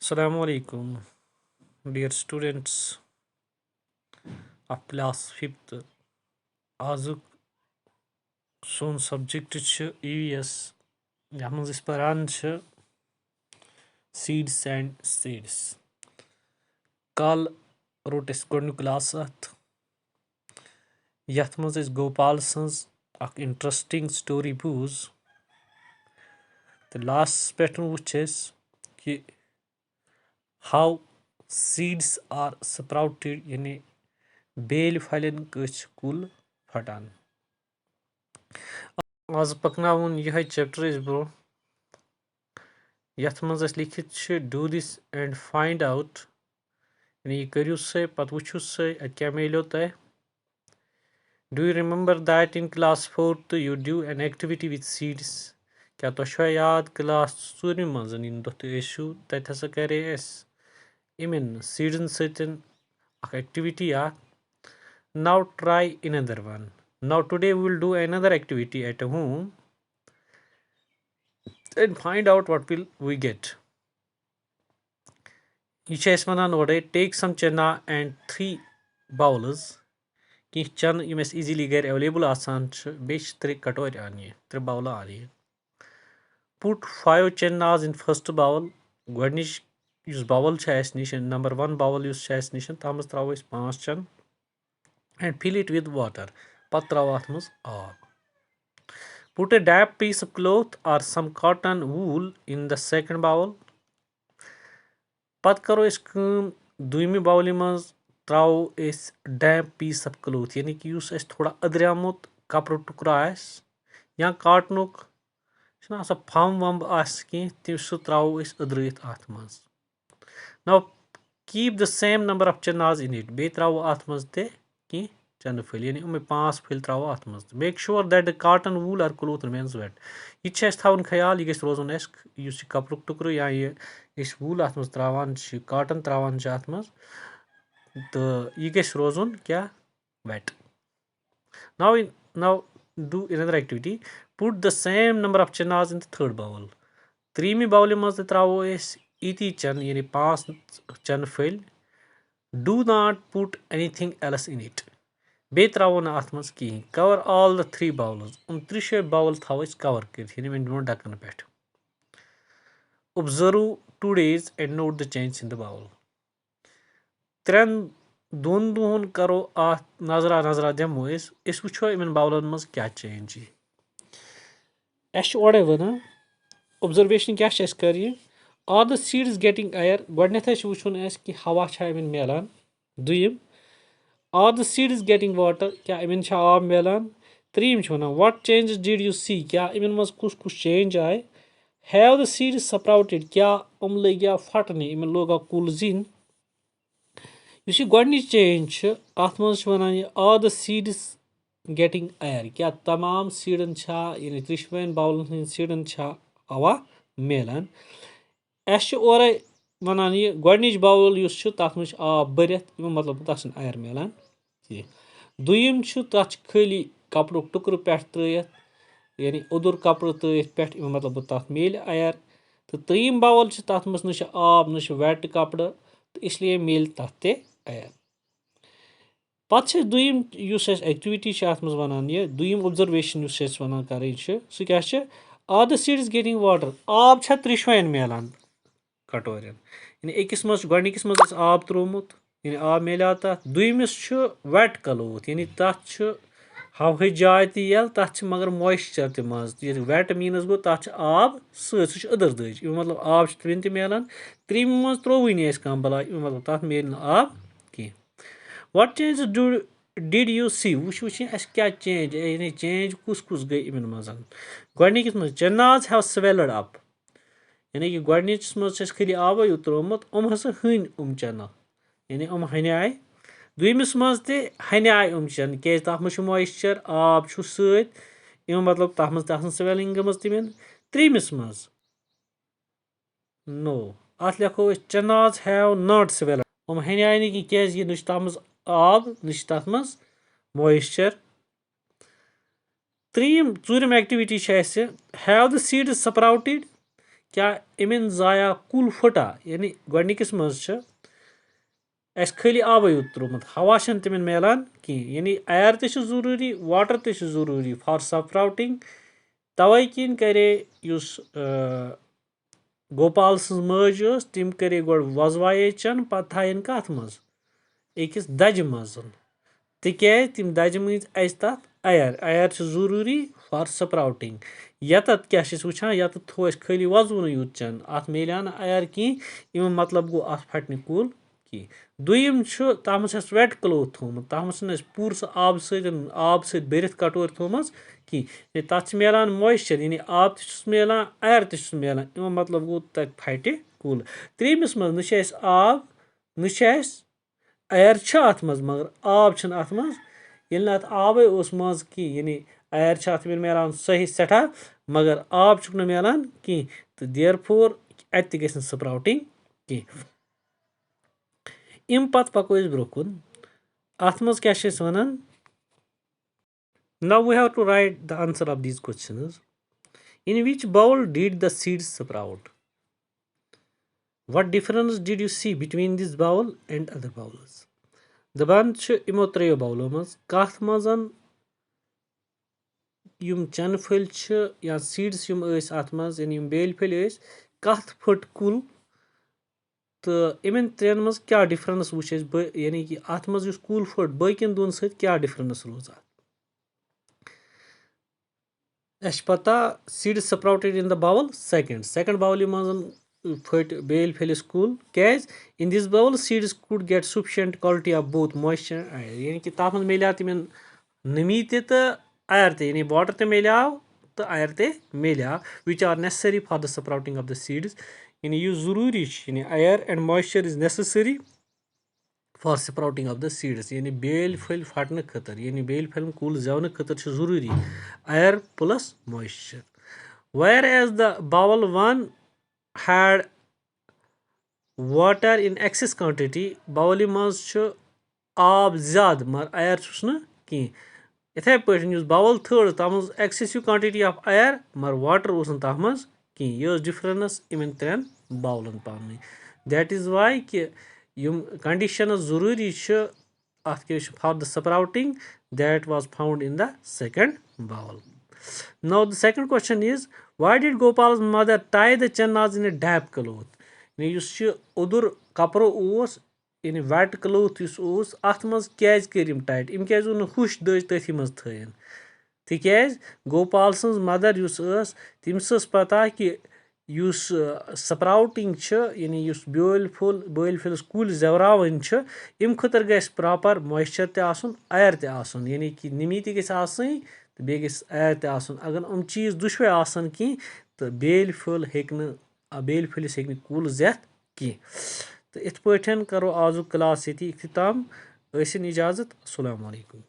Assalamu alaikum, dear students of class 5th. आजुक सोन subject EVS यथ मज परान सीड्स एंड सीड्स कल रोट अस गोडनु क्लास अत यथ मज गोपाल सज अख इंटरेस्टिंग स्टोरी बूज तो लास्ट पे वुच कि हाउ सीड्स आर स्प्राउटेड यानी बेल फलन कच कुल फटान आज पकनावन यह चैप्टर ब्रो यथ मज लिखित do this and find out यानी करू सा पत वुचु सा क्या मिलो तय do you remember that in class 4th you do an activity with seeds क्या तो याद क्लास 4 मज इन दो तत हसा करे इमन सीडन सतन activity now try another one. Now today we will do another activity at home and find out what will we get. यह वन ओडे टेक सम चना एंड 3 बाउल्स कह चन यम इजीली घर अवेलेबल आसान बे 3 कटोर आन 3 बाउल आन पुट 5 चनाज इन फर्स्ट बाउल गोडनिच बाउल निश नंबर 1 बाउल निश तथ मज त्रो 5 चन and fill it with water pat traw ath muz aab put a damp piece of cloth or some cotton wool in the second bowl pat karo is kam दुयमी bowl मज त्रो damp piece of cloth यानी कि थोड़ा अदरियामुत कपड़ टुकड़ा या काटनुक फम वम कह सह त्रो अदरित अत मज now keep the same number of चनाज इन इट बे त्रो अत मज ते कह चन फल यानी 5 फल त्रो अत मज make sure that the cotton wool or cloth remains wet यह थवन ख्याल यह रोजन कपड़ टुकर या यह वूल अत मज त्रावान कॉटन त्रावान अत मज तो यह रोजन क्या wait now do another activity put the same number of चनाज इन द थर्ड बाउल 3मी बाउल मज त्रो इती चन यानी 5 चन फल do not put anything else in it बे त्रो ना अत मज कहीं cover all the 3 bowls 3 bowl थो कवर कर वो ढक्कन पे observe 2 days and note the change in the bowl 2 दोहन करो अत नजरा दमो वो इन बाउलन मज क्या चेंज ओडे वन ऑब्जर्वेशन क्या कर are the seeds getting air गोडनेथ वुचन कि हवा इन मिलान दुयम are the seeds getting water क्या इन आब मिलान त्रीम one what changes did you see क्या इन मज कुछ चेंज आए हैव द सीड्स स्प्राउटेड क्या लगे फटने इन लोग कुल जिन इस गोडनिच चेंज अत मज वन are the seeds getting air क्या तमाम सीडन यानी 3 बाउलन सीडन हवा मिलान और वन यह गोडनिच बाउल तथ मज आब भरत मतलब तथ एयर मिलान कह दुयम तथ खाली कपड़ टुकर पे त्रयत यानी ओदुर कपड़ त्रयत पे मतलब तथ मिल एयर तो 3 बाउल तथ मज न आब न वेट कपड़ तो इसलिए मिल तथ ते एयर पे दुयम एक्टिविटी अत मज वन यह दुयम ऑब्जर्वेशन वन कर सह क्या are the seeds getting water आब 3 मिलान कटोर यानी अकिस मज गोडनिकस मज आब त्रोमुत यानी आब मिला तथ दुयमिस वेट क्लोथ यानी तथ हवा जाय यल तथ मगर मॉइस्चर त मज वेट मीनस गो तथ आब सह अदर दज मतलब आब त्रिन त मिलान त्रीम मज त्रोवनी कम बला मतलब तथ मिल आब कह व्हाट चेंज डिड यू सी वो क्या चेंज यानी चेंज कुस गई इन मज गोडनिकस मज चनाज हैव स्वेलड अप यानी कि गोडनिच मज खाली आब यूत त्रोमुत हसा हन चना यानी हने आए दुयमिस मज तने आए चन क्या तथ मज मॉइस्चर आब सत मतलब तथ मज स्वेलिंग गमज तमिन त्रीमिस मज नो अत लिखो चनाज हैव नॉट स्वेलड हने आए नहीं कि क्या न तथ मज आब न तथ मज मॉइस्चर त्रीम activity have the seeds sprouted क्या इमन जाया कुल फटा यानी गोडनिकिस मज अस खाली आबे योत त्रोमुत हवा तिमन मिलान कहीं यानी एयर तरूरी वाटर तरूरी फॉर स्प्राउटिंग तवे किन करे युस गोपाल सज मज तिम करे गोड वजवाए चन पत थायन कथ मज अकिस दज मज तिक्याज तिम दज मज अस तथ एयर जरूरी फॉर स्प्राउटिंग यतत क्या वुचान यतत थो खाली वजवन यूत चन अत मिला एयर कहीं इम मतलब गो अत फट कुल कहीं दुयम तथ मज वेट क्लोथ थोमुत तथ मज पूर सह आब सत भरित कटोर थोमज कहीं तथ मिलान मॉइस्चर यानी आब मिलान एयर मिलान इम मतलब गो तक फट कुल त्रेमिस मज न आब न एयर अत मज मगर आब अत मज ये अत आबे मज कहीं यानी एयर अत मिलान सही सठा मगर आब न मिलान कहीं तो देयर फोर अत गि स्प्राउटिंग कहीं इम पत पको ब्रो कुन अत मज क्या वनान now we have to write the answer of these questions in which bowl did the seeds sprout what difference did you see between this bowl and other bowls दबान इमो त्रो बाउलो मज कथ मजन यम चन फल या सीड्स यम अत मज यानी बेल फल कथ फट कुल तो इमन त्रेन मज क्या डिफरेंस वुच यानी कि अत मज कुल फट बकन दोन सत क्या डिफरेंस रोज अस पता seed sprouted in the bowl second bowl मज फट बेल फलिस कुल क्या in this bowl seeds could get sufficient quality of both moisture यानी कि तथ मज मिले तिमन नमी तो एयर यानी वाटर तो मिलाव तो एयर तो मिलाव which are necessary for the sprouting of the seeds यानी यह जरूरी यानी air and moisture is necessary for sprouting of the seeds यानी बेल फल फटने खतर यानी बेल फल कुल जवन खतर जरूरी air plus moisture whereas the bowl one had water in excess quantity bowl मज आब ज्यादा मगर एयर कहीं इथे पे बाउल थर्ड तथ मज एक्सेसिव क्वांटिटी ऑफ एयर मगर वाटर तथ मज कहीं यह डिफरेंस इन त्रेन बाउलन पान दैट इज वाई कि यम कंडीशन जरूरी अत for the sprouting that was found in the second bowl now the second question is why did Gopal mother tie the चन्नाज इन अ डैप क्लोथ यानी ओदुर कपरो यानी wet cloth अत मज क्या कर टाइट इम क्या हुश दज तथी मज थन तिक्याज गोपाल सज मदर तमिस पता कि युस स्प्राउटिंग यानी युस बेल फलिस कुल जवरावन इम खतर गस प्रॉपर मॉइस्चर त एयर त यानी कि नमी त गई तो बे एयर त अगर हम चीज दुशवे आसन कहीं तो बेल फलिस हेक कुल जेथ कहीं तो इत पे करो आजुक क्लास ये इख्तिताम इजाज़त अस्सलाम वालेकुम।